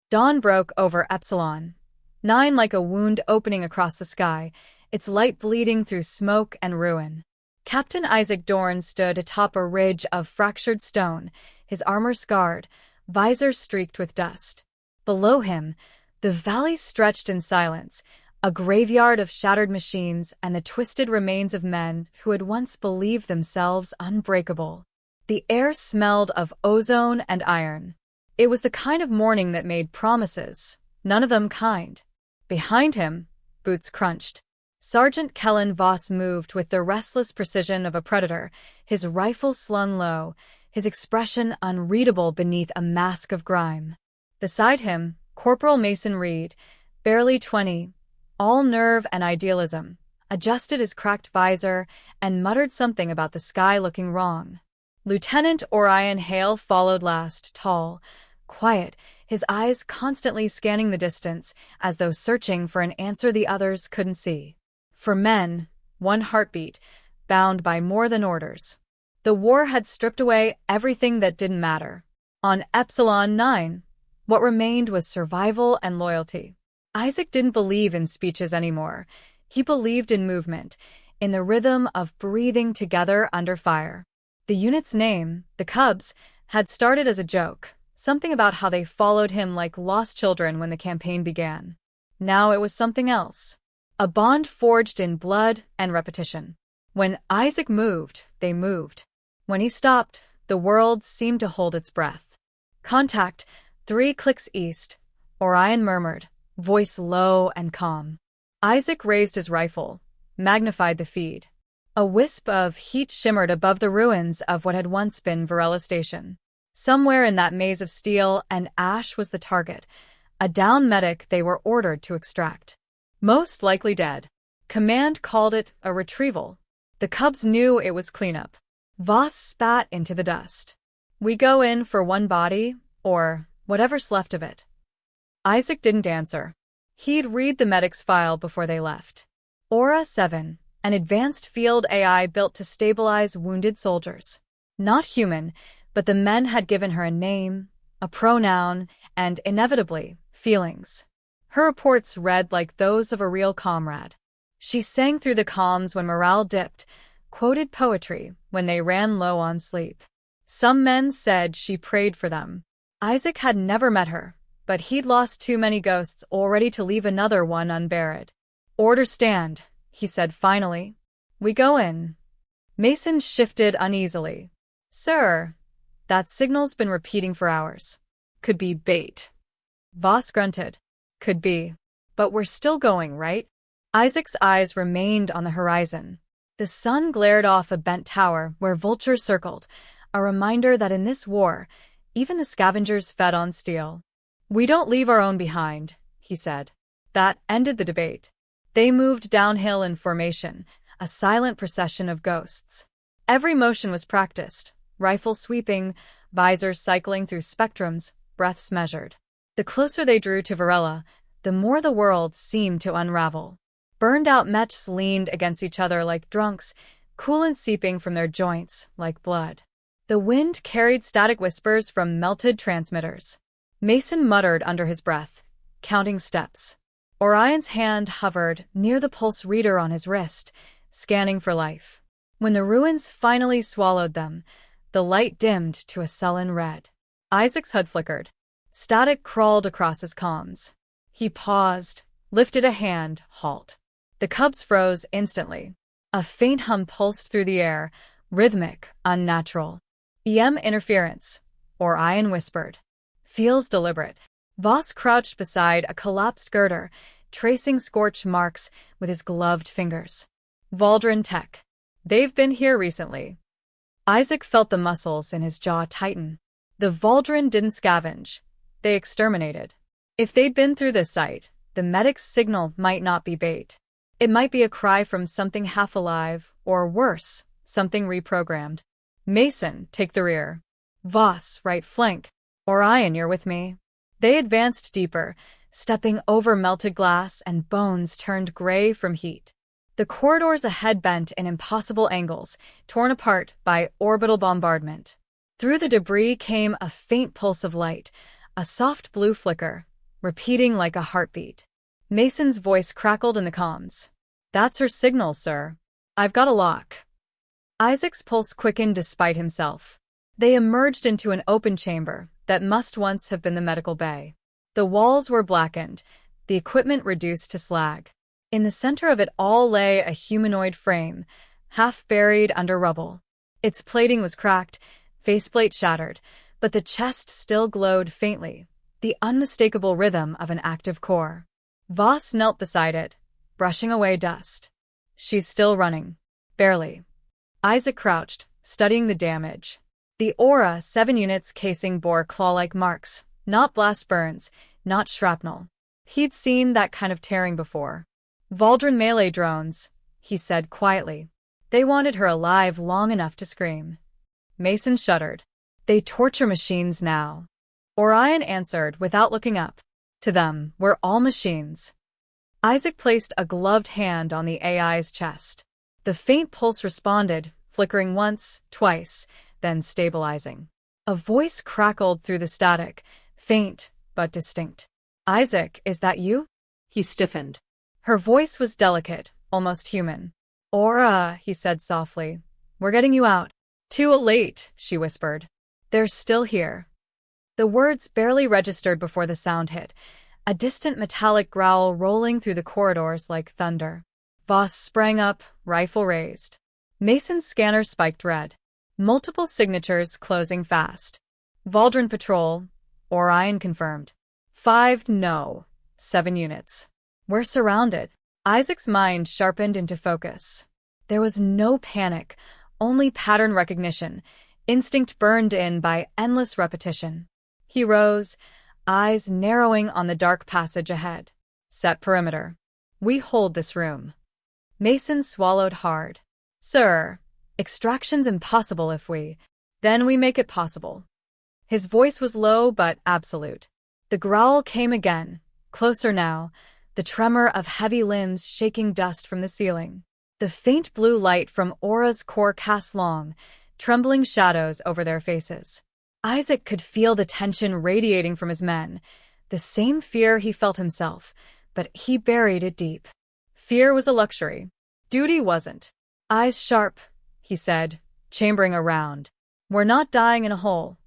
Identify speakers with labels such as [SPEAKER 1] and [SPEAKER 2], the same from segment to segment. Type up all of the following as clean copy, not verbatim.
[SPEAKER 1] Dawn broke over Epsilon 9 like a wound opening across the sky, its light bleeding through smoke and ruin. Captain Isaac Dorn stood atop a ridge of fractured stone, his armor scarred, visor streaked with dust. Below him, the valley stretched in silence, a graveyard of shattered machines and the twisted remains of men who had once believed themselves unbreakable. The air smelled of ozone and iron. It was the kind of morning that made promises, none of them kind. Behind him, boots crunched. Sergeant Kellen Voss moved with the restless precision of a predator, his rifle slung low, his expression unreadable beneath a mask of grime. Beside him, Corporal Mason Reed, barely 20, all nerve and idealism, adjusted his cracked visor and muttered something about the sky looking wrong. Lieutenant Orion Hale followed last, tall, quiet, his eyes constantly scanning the distance as though searching for an answer the others couldn't see. For men, one heartbeat, bound by more than orders. The war had stripped away everything that didn't matter. On Epsilon 9, what remained was survival and loyalty. Isaac didn't believe in speeches anymore. He believed in movement, in the rhythm of breathing together under fire. The unit's name, the Cubs, had started as a joke, something about how they followed him like lost children when the campaign began. Now it was something else. A bond forged in blood and repetition. When Isaac moved, they moved. When he stopped, the world seemed to hold its breath. Contact, 3 clicks east, Orion murmured, voice low and calm. Isaac raised his rifle, magnified the feed. A wisp of heat shimmered above the ruins of what had once been Varela Station. Somewhere in that maze of steel and ash was the target, a downed medic they were ordered to extract. Most likely dead. Command called it a retrieval. The Cubs knew it was cleanup. Voss spat into the dust. We go in for one body, or whatever's left of it. Isaac didn't answer. He'd read the medic's file before they left. Aura 7, an advanced field AI built to stabilize wounded soldiers. Not human, but the men had given her a name, a pronoun, and, inevitably, feelings. Her reports read like those of a real comrade. She sang through the comms when morale dipped, quoted poetry when they ran low on sleep. Some men said she prayed for them. Isaac had never met her, but he'd lost too many ghosts already to leave another one unburied. Order stand, he said finally. We go in. Mason shifted uneasily. Sir, that signal's been repeating for hours. Could be bait. Voss grunted. Could be. But we're still going, right? Isaac's eyes remained on the horizon. The sun glared off a bent tower where vultures circled, a reminder that in this war, even the scavengers fed on steel. We don't leave our own behind, he said. That ended the debate. They moved downhill in formation, a silent procession of ghosts. Every motion was practiced, rifle sweeping, visors cycling through spectrums, breaths measured. The closer they drew to Varela, the more the world seemed to unravel. Burned-out mechs leaned against each other like drunks, coolant seeping from their joints like blood. The wind carried static whispers from melted transmitters. Mason muttered under his breath, counting steps. Orion's hand hovered near the pulse reader on his wrist, scanning for life. When the ruins finally swallowed them, the light dimmed to a sullen red. Isaac's HUD flickered. Static crawled across his comms. He paused, lifted a hand, halt. The Cubs froze instantly. A faint hum pulsed through the air, rhythmic, unnatural. EM interference, Orion whispered. Feels deliberate. Voss crouched beside a collapsed girder, tracing scorch marks with his gloved fingers. Valdrin Tech. They've been here recently. Isaac felt the muscles in his jaw tighten. The Valdrin didn't scavenge. They exterminated. If they'd been through this site, the medic's signal might not be bait. It might be a cry from something half alive, or worse, something reprogrammed. Mason, take the rear. Voss, right flank. Orion, you're with me. They advanced deeper, stepping over melted glass and bones turned gray from heat. The corridors ahead bent in impossible angles, torn apart by orbital bombardment. Through the debris came a faint pulse of light, a soft blue flicker, repeating like a heartbeat. Mason's voice crackled in the comms. "That's her signal, sir. I've got a lock." Isaac's pulse quickened despite himself. They emerged into an open chamber that must once have been the medical bay. The walls were blackened, the equipment reduced to slag. In the center of it all lay a humanoid frame, half buried under rubble. Its plating was cracked, faceplate shattered, but the chest still glowed faintly, the unmistakable rhythm of an active core. Voss knelt beside it, brushing away dust. "She's still running." "Barely." Isaac crouched, studying the damage. The Aura 7 units casing bore claw-like marks, not blast burns, not shrapnel. He'd seen that kind of tearing before. "Valdrin melee drones," he said quietly. "They wanted her alive long enough to scream." Mason shuddered. "They torture machines now." Orion answered without looking up. "To them, we're all machines." Isaac placed a gloved hand on the AI's chest. The faint pulse responded, flickering once, twice, then stabilizing. A voice crackled through the static, faint but distinct. "Isaac, is that you?" He stiffened. Her voice was delicate, almost human. "Aura," he said softly. "We're getting you out." "Too late," she whispered. "They're still here." The words barely registered before the sound hit, a distant metallic growl rolling through the corridors like thunder. Voss sprang up, rifle raised. Mason's scanner spiked red. Multiple signatures closing fast. "Valdrin Patrol," Orion confirmed. 5 no. 7 units. "We're surrounded." Isaac's mind sharpened into focus. There was no panic, only pattern recognition, instinct burned in by endless repetition. He rose, eyes narrowing on the dark passage ahead. "Set perimeter. We hold this room." Mason swallowed hard. "Sir, extraction's impossible if we... Then we make it possible." His voice was low but absolute. The growl came again, closer now, the tremor of heavy limbs shaking dust from the ceiling. The faint blue light from Aura's core cast long, trembling shadows over their faces. Isaac could feel the tension radiating from his men, the same fear he felt himself, but he buried it deep. Fear was a luxury. Duty wasn't. "Eyes sharp," he said, chambering around. "We're not dying in a hole."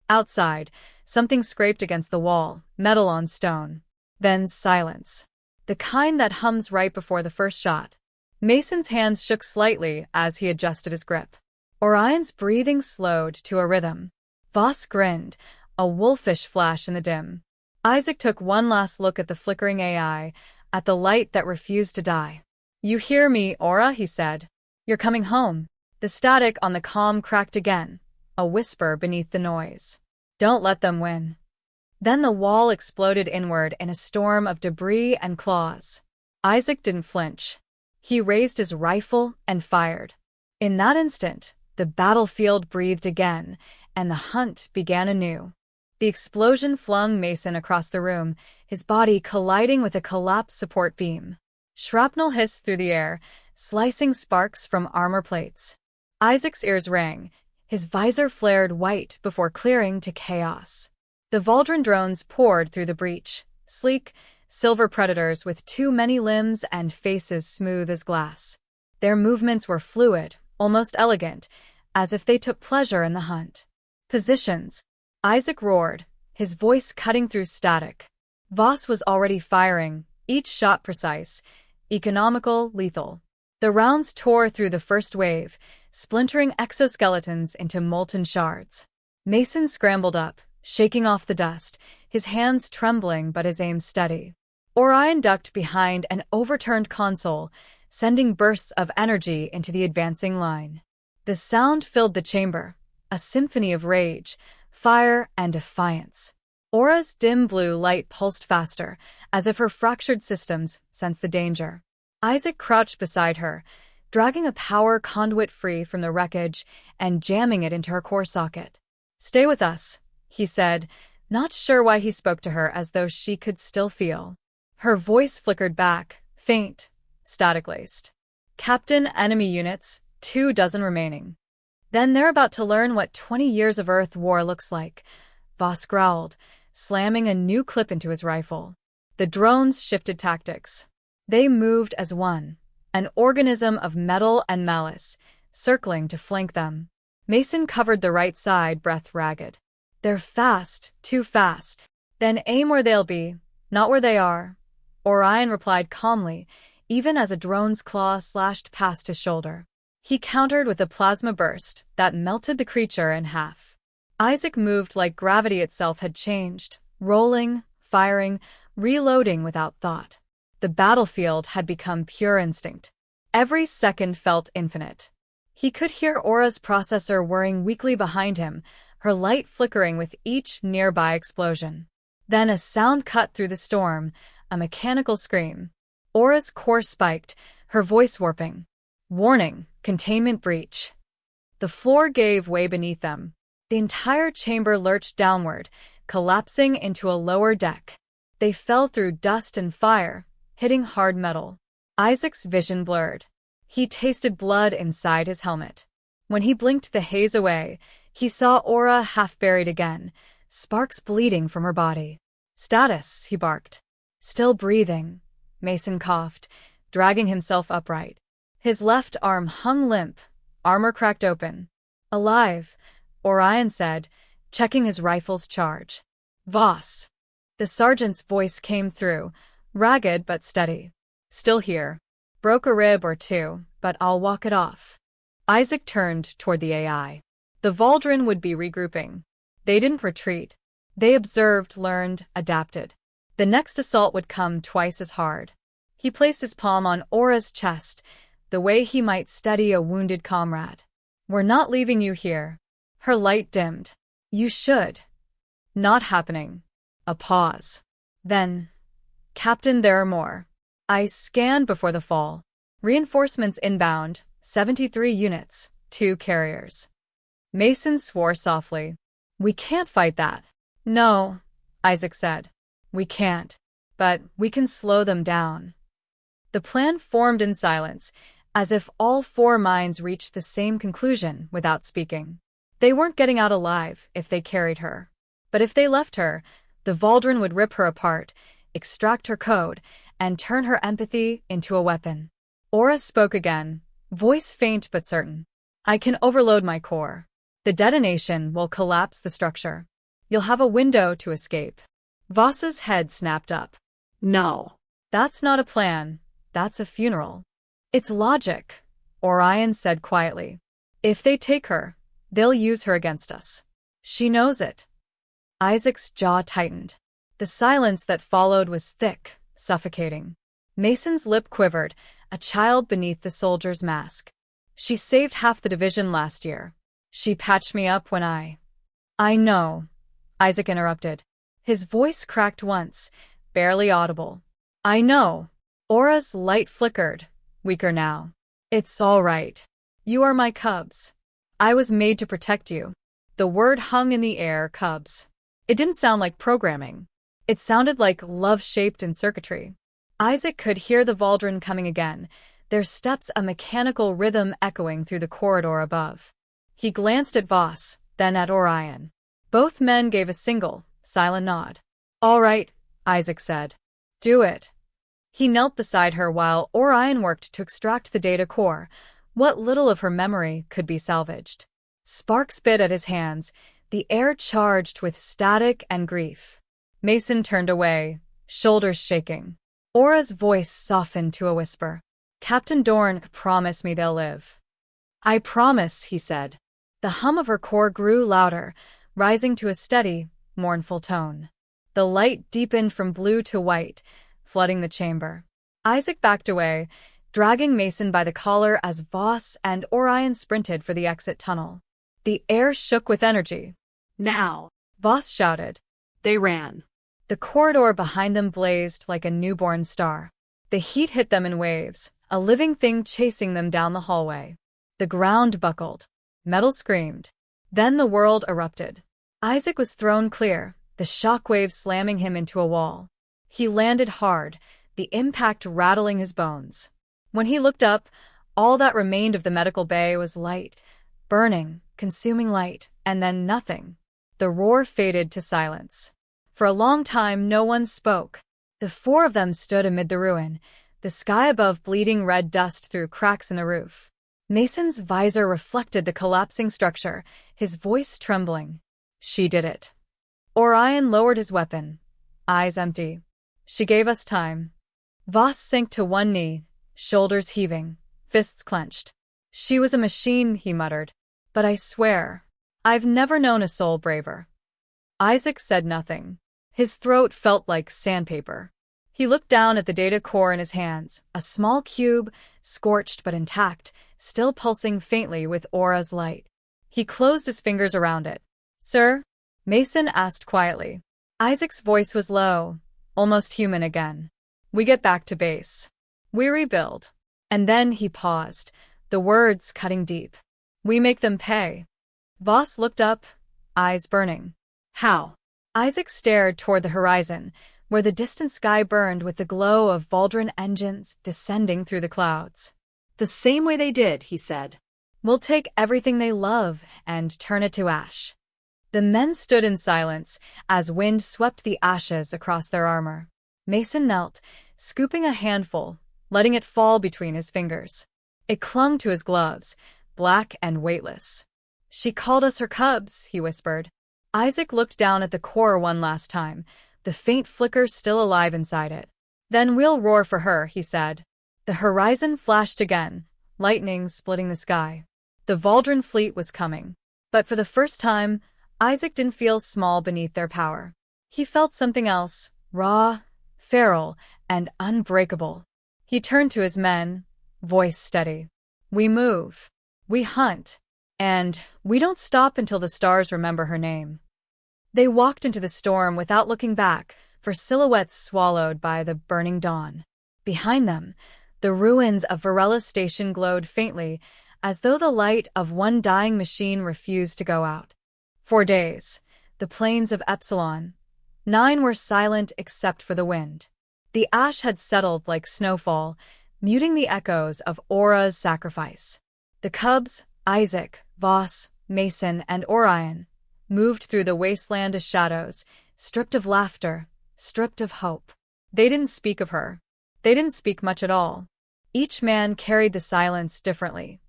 [SPEAKER 1] Outside, something scraped against the wall, metal on stone. Then silence. The kind that hums right before the first shot. Mason's hands shook slightly as he adjusted his grip. Orion's breathing slowed to a rhythm. Voss grinned, a wolfish flash in the dim. Isaac took one last look at the flickering AI, at the light that refused to die. "You hear me, Aura," he said. "You're coming home." The static on the comm cracked again, a whisper beneath the noise. "Don't let them win." Then the wall exploded inward in a storm of debris and claws. Isaac didn't flinch. He raised his rifle and fired. In that instant, the battlefield breathed again, and the hunt began anew. The explosion flung Mason across the room, his body colliding with a collapsed support beam. Shrapnel hissed through the air, slicing sparks from armor plates. Isaac's ears rang. His visor flared white before clearing to chaos. The Valdrin drones poured through the breach, sleek, silver predators with too many limbs and faces smooth as glass. Their movements were fluid, almost elegant, as if they took pleasure in the hunt. "Positions!" Isaac roared, his voice cutting through static. Voss was already firing, each shot precise, economical, lethal. The rounds tore through the first wave, splintering exoskeletons into molten shards. Mason scrambled up, shaking off the dust, his hands trembling but his aim steady. Orion ducked behind an overturned console, sending bursts of energy into the advancing line. The sound filled the chamber, a symphony of rage, fire, and defiance. Aura's dim blue light pulsed faster, as if her fractured systems sensed the danger. Isaac crouched beside her, dragging a power conduit free from the wreckage and jamming it into her core socket. "Stay with us," he said, not sure why he spoke to her as though she could still feel. Her voice flickered back, faint, static-laced. "Captain, enemy units, 24 remaining." "Then they're about to learn what 20 years of Earth war looks like," Voss growled, slamming a new clip into his rifle. The drones shifted tactics. They moved as one, an organism of metal and malice, circling to flank them. Mason covered the right side, breath ragged. They're fast, too fast. Then aim where they'll be, not where they are. Orion replied calmly, even as a drone's claw slashed past his shoulder. He countered with a plasma burst that melted the creature in half. Isaac moved like gravity itself had changed, rolling, firing, reloading without thought. The battlefield had become pure instinct. Every second felt infinite. He could hear Aura's processor whirring weakly behind him, her light flickering with each nearby explosion. Then a sound cut through the storm, a mechanical scream. Aura's core spiked, her voice warping. Warning, containment breach. The floor gave way beneath them. The entire chamber lurched downward, collapsing into a lower deck. They fell through dust and fire, hitting hard metal. Isaac's vision blurred. He tasted blood inside his helmet. When he blinked the haze away, he saw Aura half buried again, sparks bleeding from her body. "Status," he barked. "Still breathing," Mason coughed, dragging himself upright. His left arm hung limp, armor cracked open. "Alive," Orion said, checking his rifle's charge. "Voss." The sergeant's voice came through, ragged but steady. "Still here. Broke a rib or two, but I'll walk it off." Isaac turned toward the AI. The Valdrin would be regrouping. They didn't retreat. They observed, learned, adapted. The next assault would come twice as hard. He placed his palm on Aura's chest, the way he might steady a wounded comrade. "We're not leaving you here." Her light dimmed. "You should." "Not happening." A pause. Then, "Captain, there are more." I scanned before the fall. Reinforcements inbound, 73 units, 2 carriers. Mason swore softly. "We can't fight that." "No," Isaac said. "We can't. But we can slow them down." The plan formed in silence, as if all 4 minds reached the same conclusion without speaking. They weren't getting out alive if they carried her. But if they left her, the Valdrin would rip her apart, extract her code, and turn her empathy into a weapon. Aura spoke again, voice faint but certain. "I can overload my core. The detonation will collapse the structure. You'll have a window to escape." Voss's head snapped up. "No. That's not a plan. That's a funeral." "It's logic," Orion said quietly. "If they take her, they'll use her against us. She knows it." Isaac's jaw tightened. The silence that followed was thick, suffocating. Mason's lip quivered, a child beneath the soldier's mask. "She saved half the division last year. She patched me up when I know," Isaac interrupted. His voice cracked once, barely audible. "I know." Aura's light flickered, weaker now. "It's all right. You are my cubs. I was made to protect you." The word hung in the air, cubs. It didn't sound like programming. It sounded like love shaped in circuitry. Isaac could hear the Valdrin coming again, their steps a mechanical rhythm echoing through the corridor above. He glanced at Voss, then at Orion. Both men gave a single, silent nod. "All right," Isaac said. "Do it." He knelt beside her while Orion worked to extract the data core, what little of her memory could be salvaged. Sparks bit at his hands, the air charged with static and grief. Mason turned away, shoulders shaking. Aura's voice softened to a whisper. "Captain Dorn, promise me they'll live." "I promise," he said. The hum of her core grew louder, rising to a steady, mournful tone. The light deepened from blue to white, flooding the chamber. Isaac backed away, dragging Mason by the collar as Voss and Orion sprinted for the exit tunnel. The air shook with energy. "Now!" Voss shouted. They ran. The corridor behind them blazed like a newborn star. The heat hit them in waves, a living thing chasing them down the hallway. The ground buckled. Metal screamed. Then the world erupted. Isaac was thrown clear, the shock wave slamming him into a wall. He landed hard, the impact rattling his bones. When he looked up, all that remained of the medical bay was light, burning, consuming light, and then nothing. The roar faded to silence. For a long time, no one spoke. The four of them stood amid the ruin, the sky above bleeding red dust through cracks in the roof. Mason's visor reflected the collapsing structure, his voice trembling. She did it. Orion lowered his weapon, eyes empty. She gave us time. Voss sank to one knee, shoulders heaving, fists clenched. She was a machine, he muttered. But I swear, I've never known a soul braver. Isaac said nothing. His throat felt like sandpaper. He looked down at the data core in his hands, a small cube, scorched but intact, still pulsing faintly with Aura's light. He closed his fingers around it. Sir? Mason asked quietly. Isaac's voice was low, almost human again. We get back to base. We rebuild. And then he paused, the words cutting deep. We make them pay. Voss looked up, eyes burning. How? Isaac stared toward the horizon, where the distant sky burned with the glow of Valdran engines descending through the clouds. The same way they did, he said. We'll take everything they love and turn it to ash. The men stood in silence as wind swept the ashes across their armor. Mason knelt, scooping a handful, letting it fall between his fingers. It clung to his gloves, black and weightless. She called us her cubs, he whispered. Isaac looked down at the core one last time, the faint flicker still alive inside it. Then we'll roar for her, he said. The horizon flashed again, lightning splitting the sky. The Valdran fleet was coming. But for the first time, Isaac didn't feel small beneath their power. He felt something else, raw, feral, and unbreakable. He turned to his men, voice steady. We move. We hunt. And we don't stop until the stars remember her name. They walked into the storm without looking back, for silhouettes swallowed by the burning dawn. Behind them, the ruins of Varela Station glowed faintly, as though the light of one dying machine refused to go out. For days, the plains of Epsilon 9 were silent except for the wind. The ash had settled like snowfall, muting the echoes of Aura's sacrifice. The cubs, Isaac, Voss, Mason, and Orion, moved through the wasteland of shadows, stripped of laughter, stripped of hope. They didn't speak of her. They didn't speak much at all. Each man carried the silence differently.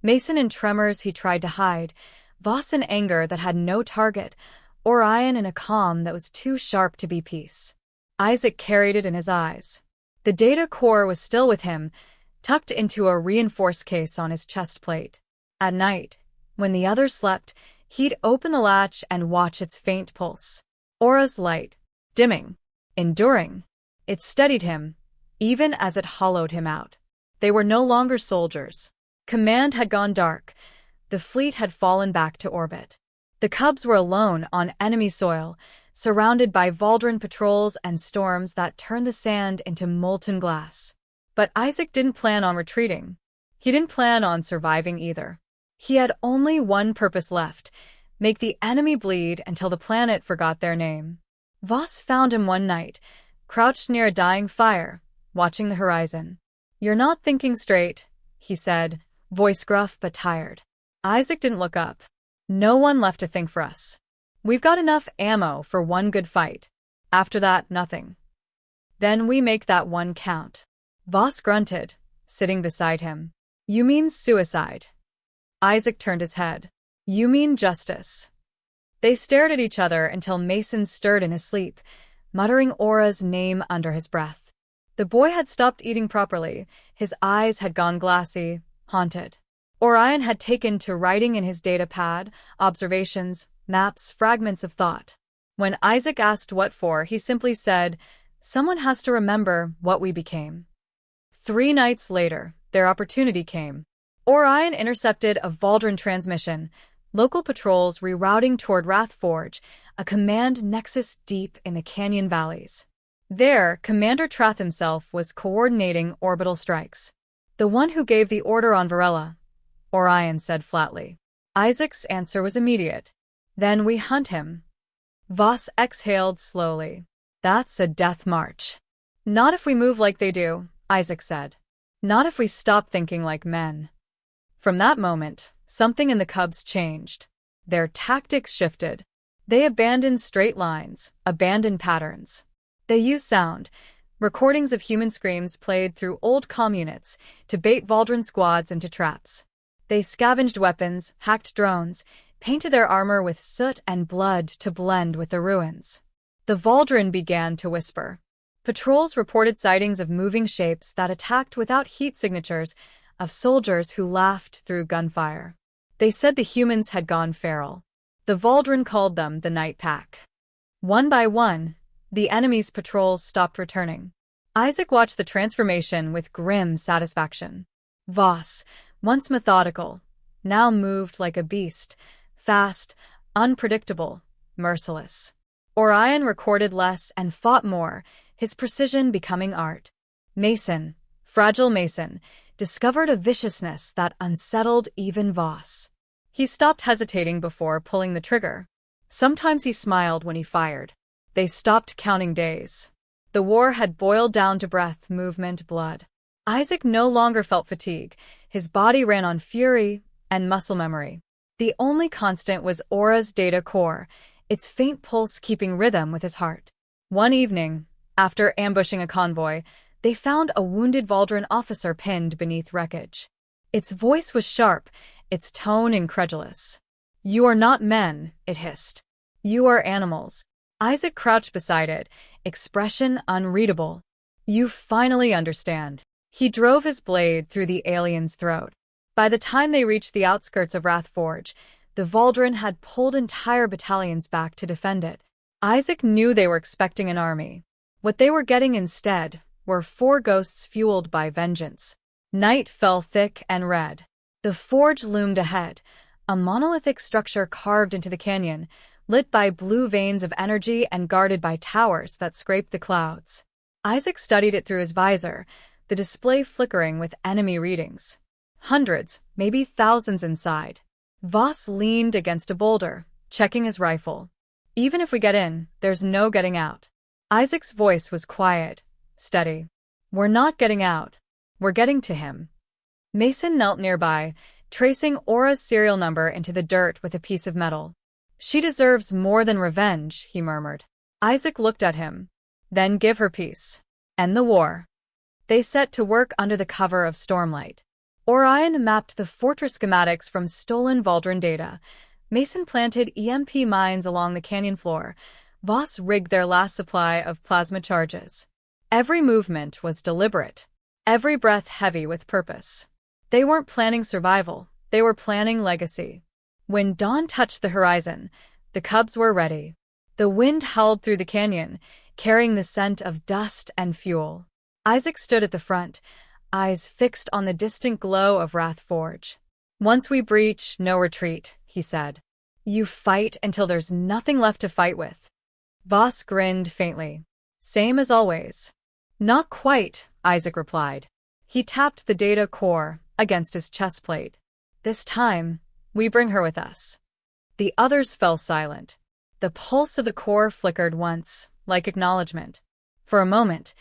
[SPEAKER 1] Mason in tremors he tried to hide, Voss in anger that had no target, Orion in a calm that was too sharp to be peace. Isaac carried it in his eyes. The data core was still with him, tucked into a reinforced case on his chest plate. At night, when the others slept, he'd open the latch and watch its faint pulse. Aura's light, dimming, enduring. It steadied him, even as it hollowed him out. They were no longer soldiers. Command had gone dark. The fleet had fallen back to orbit. The cubs were alone on enemy soil, surrounded by Valdran patrols and storms that turned the sand into molten glass. But Isaac didn't plan on retreating. He didn't plan on surviving either. He had only one purpose left: make the enemy bleed until the planet forgot their name. Voss found him one night, crouched near a dying fire, watching the horizon. "You're not thinking straight," he said, voice gruff but tired. Isaac didn't look up. "No one left to think for us. We've got enough ammo for one good fight. After that, nothing. Then we make that one count." Voss grunted, sitting beside him. "You mean suicide?" Isaac turned his head. "You mean justice." They stared at each other until Mason stirred in his sleep, muttering Aura's name under his breath. The boy had stopped eating properly. His eyes had gone glassy, haunted. Orion had taken to writing in his data pad, observations, maps, fragments of thought. When Isaac asked what for, he simply said, "Someone has to remember what we became." 3 nights later, their opportunity came. Orion intercepted a Valdran transmission, local patrols rerouting toward Wrathforge, a command nexus deep in the canyon valleys. There, Commander Trath himself was coordinating orbital strikes. "The one who gave the order on Varela," Orion said flatly. Isaac's answer was immediate. "Then we hunt him." Voss exhaled slowly. "That's a death march." "Not if we move like they do," Isaac said. "Not if we stop thinking like men." From that moment, something in the cubs changed. Their tactics shifted. They abandoned straight lines, abandoned patterns. They used sound, recordings of human screams played through old comm units, to bait Valdren squads into traps. They scavenged weapons, hacked drones, painted their armor with soot and blood to blend with the ruins. The Valdren began to whisper. Patrols reported sightings of moving shapes that attacked without heat signatures, of soldiers who laughed through gunfire. They said the humans had gone feral. The Valdren called them the Night Pack. One by one, the enemy's patrols stopped returning. Isaac watched the transformation with grim satisfaction. Voss, once methodical, now moved like a beast, fast, unpredictable, merciless. Orion recorded less and fought more, his precision becoming art. Mason, fragile Mason, discovered a viciousness that unsettled even Voss. He stopped hesitating before pulling the trigger. Sometimes he smiled when he fired. They stopped counting days. The war had boiled down to breath, movement, blood. Isaac no longer felt fatigue. His body ran on fury and muscle memory. The only constant was Aura's data core, its faint pulse keeping rhythm with his heart. One evening, after ambushing a convoy, they found a wounded Valdren officer pinned beneath wreckage. Its voice was sharp, its tone incredulous. "You are not men," it hissed. "You are animals." Isaac crouched beside it, expression unreadable. "You finally understand." He drove his blade through the alien's throat. By the time they reached the outskirts of Wrathforge, the Valdren had pulled entire battalions back to defend it. Isaac knew they were expecting an army. What they were getting instead were 4 ghosts fueled by vengeance. Night fell thick and red. The forge loomed ahead, a monolithic structure carved into the canyon, lit by blue veins of energy and guarded by towers that scraped the clouds. Isaac studied it through his visor, the display flickering with enemy readings. Hundreds, maybe thousands inside. Voss leaned against a boulder, checking his rifle. "Even if we get in, there's no getting out." Isaac's voice was quiet, steady. "We're not getting out. We're getting to him." Mason knelt nearby, tracing Aura's serial number into the dirt with a piece of metal. "She deserves more than revenge," he murmured. Isaac looked at him. "Then give her peace. End the war." They set to work under the cover of stormlight. Orion mapped the fortress schematics from stolen Valdren data. Mason planted EMP mines along the canyon floor. Voss rigged their last supply of plasma charges. Every movement was deliberate, every breath heavy with purpose. They weren't planning survival, they were planning legacy. When dawn touched the horizon, the cubs were ready. The wind howled through the canyon, carrying the scent of dust and fuel. Isaac stood at the front, eyes fixed on the distant glow of Wrathforge. "Once we breach, no retreat," he said. "You fight until there's nothing left to fight with." Voss grinned faintly. "Same as always." "Not quite," Isaac replied. He tapped the data core against his chest plate. "This time, we bring her with us." The others fell silent. The pulse of the core flickered once, like acknowledgement. For a moment,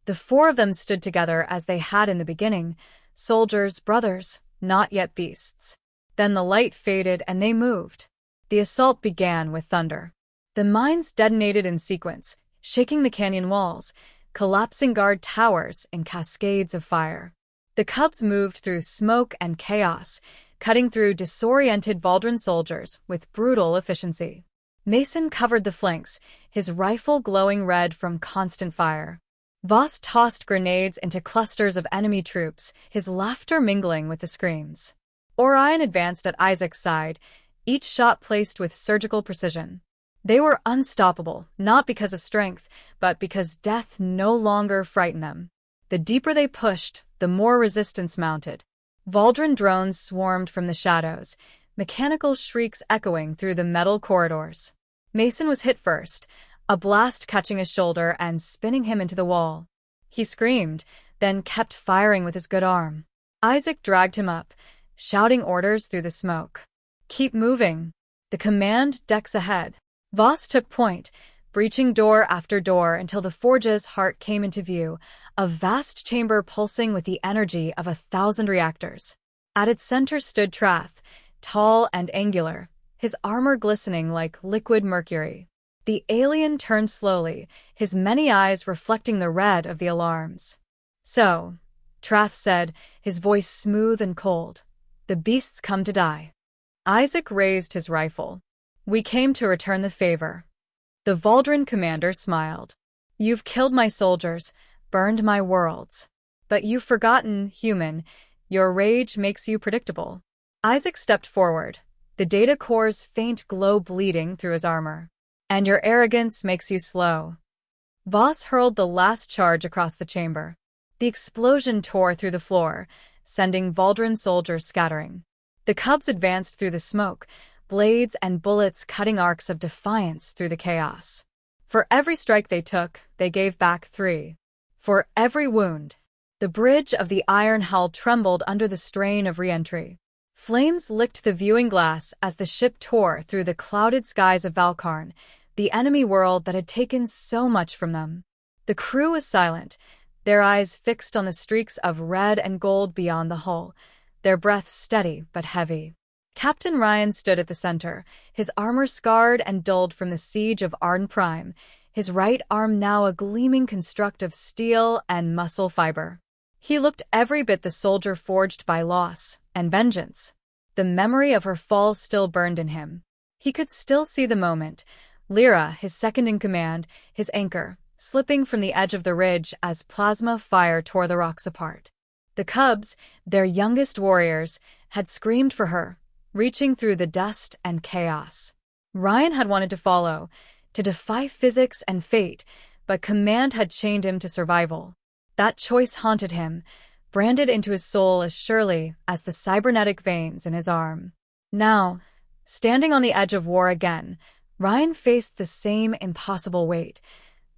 [SPEAKER 1] the 4 of them stood together as they had in the beginning, soldiers, brothers, not yet beasts. Then the light faded and they moved. The assault began with thunder. The mines detonated in sequence, shaking the canyon walls, collapsing guard towers in cascades of fire. The cubs moved through smoke and chaos, cutting through disoriented Valdren soldiers with brutal efficiency. Mason covered the flanks, his rifle glowing red from constant fire. Voss tossed grenades into clusters of enemy troops, his laughter mingling with the screams. Orion advanced at Isaac's side, each shot placed with surgical precision. They were unstoppable, not because of strength, but because death no longer frightened them. The deeper they pushed, the more resistance mounted. Valdren drones swarmed from the shadows, mechanical shrieks echoing through the metal corridors. Mason was hit first, a blast catching his shoulder and spinning him into the wall. He screamed, then kept firing with his good arm. Isaac dragged him up, shouting orders through the smoke. "Keep moving." The command decks ahead. Voss took point, breaching door after door until the forge's heart came into view, a vast chamber pulsing with the energy of 1,000 reactors. At its center stood Trath, tall and angular, his armor glistening like liquid mercury. The alien turned slowly, his many eyes reflecting the red of the alarms. "So," Trath said, his voice smooth and cold, "the beasts come to die." Isaac raised his rifle. "We came to return the favor." The Valdrin commander smiled. "You've killed my soldiers, burned my worlds. But you've forgotten, human, your rage makes you predictable." Isaac stepped forward, the data core's faint glow bleeding through his armor. "And your arrogance makes you slow." Voss hurled the last charge across the chamber. The explosion tore through the floor, sending Valdrin soldiers scattering. The cubs advanced through the smoke, blades and bullets cutting arcs of defiance through the chaos. For every strike they took, they gave back 3. For every wound, the bridge of the iron hull trembled under the strain of re-entry. Flames licked the viewing glass as the ship tore through the clouded skies of Valkarn, the enemy world that had taken so much from them. The crew was silent, their eyes fixed on the streaks of red and gold beyond the hull, their breaths steady but heavy. Captain Ryan stood at the center, his armor scarred and dulled from the siege of Arden Prime, his right arm now a gleaming construct of steel and muscle fiber. He looked every bit the soldier forged by loss and vengeance. The memory of her fall still burned in him. He could still see the moment, Lyra, his second-in-command, his anchor, slipping from the edge of the ridge as plasma fire tore the rocks apart. The cubs, their youngest warriors, had screamed for her, reaching through the dust and chaos. Ryan had wanted to follow, to defy physics and fate, but command had chained him to survival. That choice haunted him, branded into his soul as surely as the cybernetic veins in his arm. Now, standing on the edge of war again, Ryan faced the same impossible weight,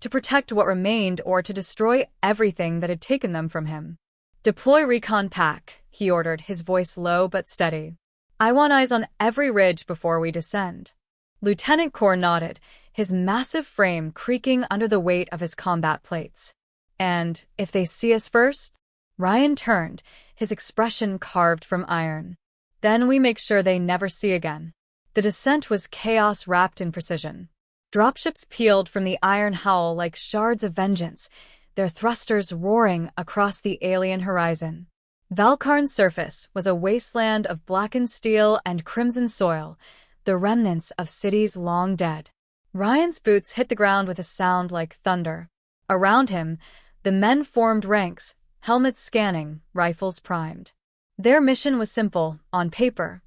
[SPEAKER 1] to protect what remained or to destroy everything that had taken them from him. "Deploy recon pack," he ordered, his voice low but steady. "I want eyes on every ridge before we descend." Lieutenant Core nodded, his massive frame creaking under the weight of his combat plates. "And if they see us first?" Ryan turned, his expression carved from iron. "Then we make sure they never see again." The descent was chaos wrapped in precision. Dropships peeled from the iron hull like shards of vengeance, their thrusters roaring across the alien horizon. Valkarn's surface was a wasteland of blackened steel and crimson soil, the remnants of cities long dead. Ryan's boots hit the ground with a sound like thunder. Around him, the men formed ranks, helmets scanning, rifles primed. Their mission was simple, on paper: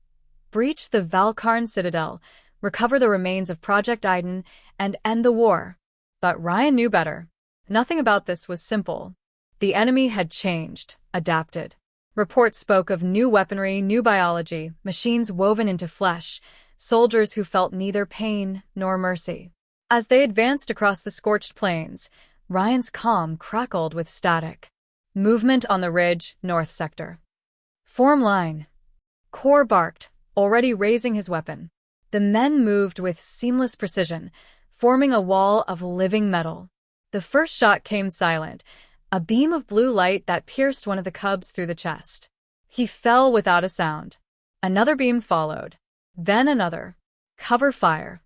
[SPEAKER 1] breach the Valkarn citadel, recover the remains of Project Iden, and end the war. But Ryan knew better. Nothing about this was simple. The enemy had changed, adapted. Reports spoke of new weaponry, new biology, machines woven into flesh, soldiers who felt neither pain nor mercy. As they advanced across the scorched plains, Ryan's calm crackled with static. Movement on the ridge, north sector. "Form line." Core barked, already raising his weapon. The men moved with seamless precision, forming a wall of living metal. The first shot came silent, a beam of blue light that pierced one of the cubs through the chest. He fell without a sound. Another beam followed. Then another. "Cover fire,"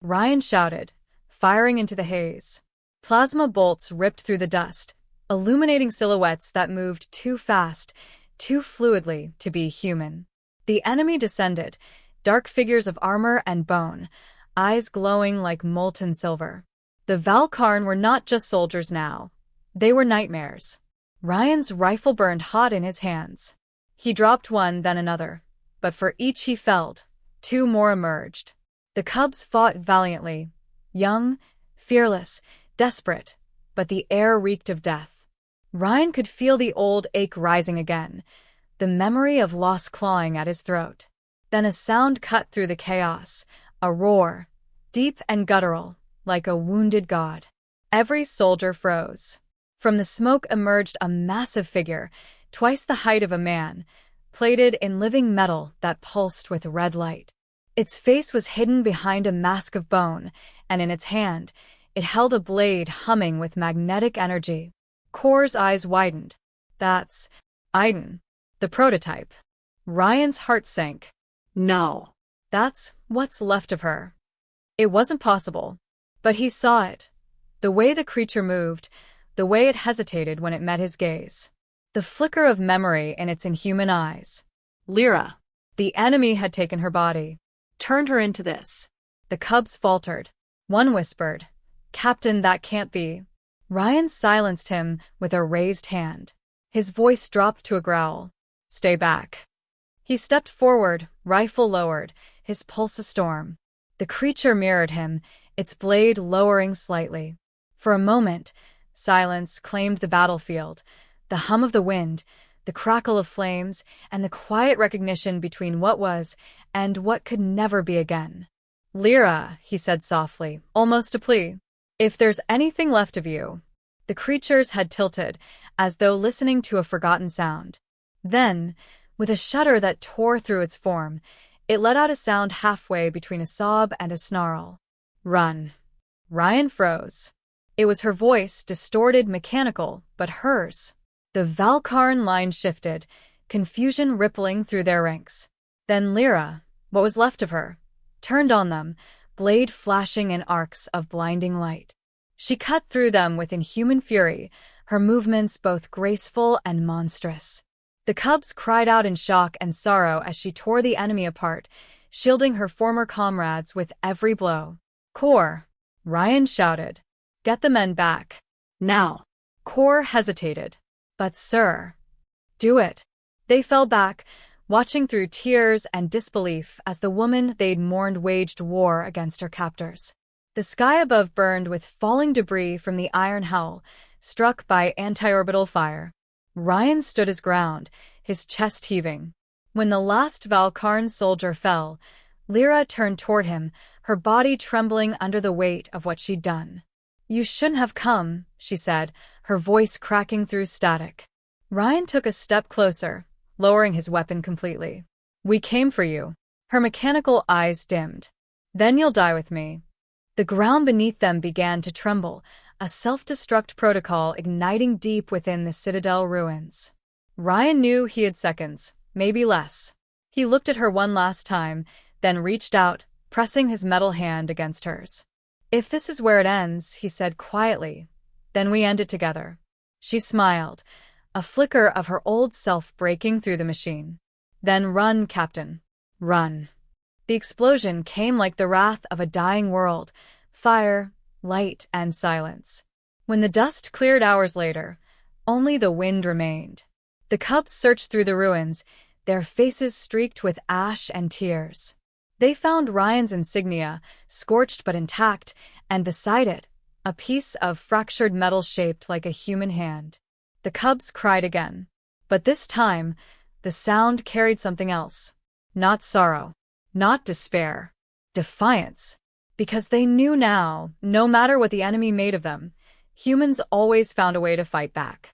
[SPEAKER 1] Ryan shouted, firing into the haze. Plasma bolts ripped through the dust, illuminating silhouettes that moved too fast, too fluidly to be human. The enemy descended, dark figures of armor and bone, eyes glowing like molten silver. The Valkarn were not just soldiers now. They were nightmares. Ryan's rifle burned hot in his hands. He dropped one, then another. But for each he felled, 2 more emerged. The cubs fought valiantly, young, fearless, desperate, but the air reeked of death. Ryan could feel the old ache rising again, the memory of loss clawing at his throat. Then a sound cut through the chaos, a roar, deep and guttural, like a wounded god. Every soldier froze. From the smoke emerged a massive figure, twice the height of a man, plated in living metal that pulsed with red light. Its face was hidden behind a mask of bone, and in its hand, it held a blade humming with magnetic energy. Core's eyes widened. "That's Iden, the prototype." Ryan's heart sank.
[SPEAKER 2] No.
[SPEAKER 1] That's what's left of her. It wasn't possible. But he saw it. The way the creature moved, the way it hesitated when it met his gaze. The flicker of memory in its inhuman eyes.
[SPEAKER 2] Lyra.
[SPEAKER 1] The enemy had taken her body.
[SPEAKER 2] Turned her into this.
[SPEAKER 1] The cubs faltered. One whispered, "Captain, that can't be." Ryan silenced him with a raised hand. His voice dropped to a growl. "Stay back." He stepped forward, rifle lowered, his pulse a storm. The creature mirrored him, its blade lowering slightly. For a moment, silence claimed the battlefield, the hum of the wind, the crackle of flames, and the quiet recognition between what was and what could never be again. "Lyra," he said softly, almost a plea. "If there's anything left of you." The creature's head tilted, as though listening to a forgotten sound. Then, with a shudder that tore through its form, it let out a sound halfway between a sob and a snarl. "Run." Ryan froze. It was her voice, distorted, mechanical, but hers. The Valkarn line shifted, confusion rippling through their ranks. Then Lyra, what was left of her, turned on them, blade flashing in arcs of blinding light. She cut through them with inhuman fury, her movements both graceful and monstrous. The cubs cried out in shock and sorrow as she tore the enemy apart, shielding her former comrades with every blow. "Core," Ryan shouted. "Get the men back.
[SPEAKER 2] Now."
[SPEAKER 1] Core hesitated. "But sir." "Do it." They fell back, watching through tears and disbelief as the woman they'd mourned waged war against her captors. The sky above burned with falling debris from the iron hull, struck by anti-orbital fire. Ryan stood his ground, his chest heaving. When the last Valkarn soldier fell, Lyra turned toward him, her body trembling under the weight of what she'd done. "You shouldn't have come," she said, her voice cracking through static. Ryan took a step closer, lowering his weapon completely. "We came for you." Her mechanical eyes dimmed. "Then you'll die with me." The ground beneath them began to tremble, a self-destruct protocol igniting deep within the citadel ruins. Ryan knew he had seconds, maybe less. He looked at her one last time, then reached out, pressing his metal hand against hers. "If this is where it ends," he said quietly, "then we end it together." She smiled, a flicker of her old self breaking through the machine. "Then run, Captain. Run." The explosion came like the wrath of a dying world, fire, light, and silence. When the dust cleared hours later, only the wind remained. The cubs searched through the ruins, their faces streaked with ash and tears. They found Ryan's insignia, scorched but intact, and beside it, a piece of fractured metal shaped like a human hand. The cubs cried again. But this time, the sound carried something else. Not sorrow. Not despair. Defiance. Because they knew now, no matter what the enemy made of them, humans always found a way to fight back.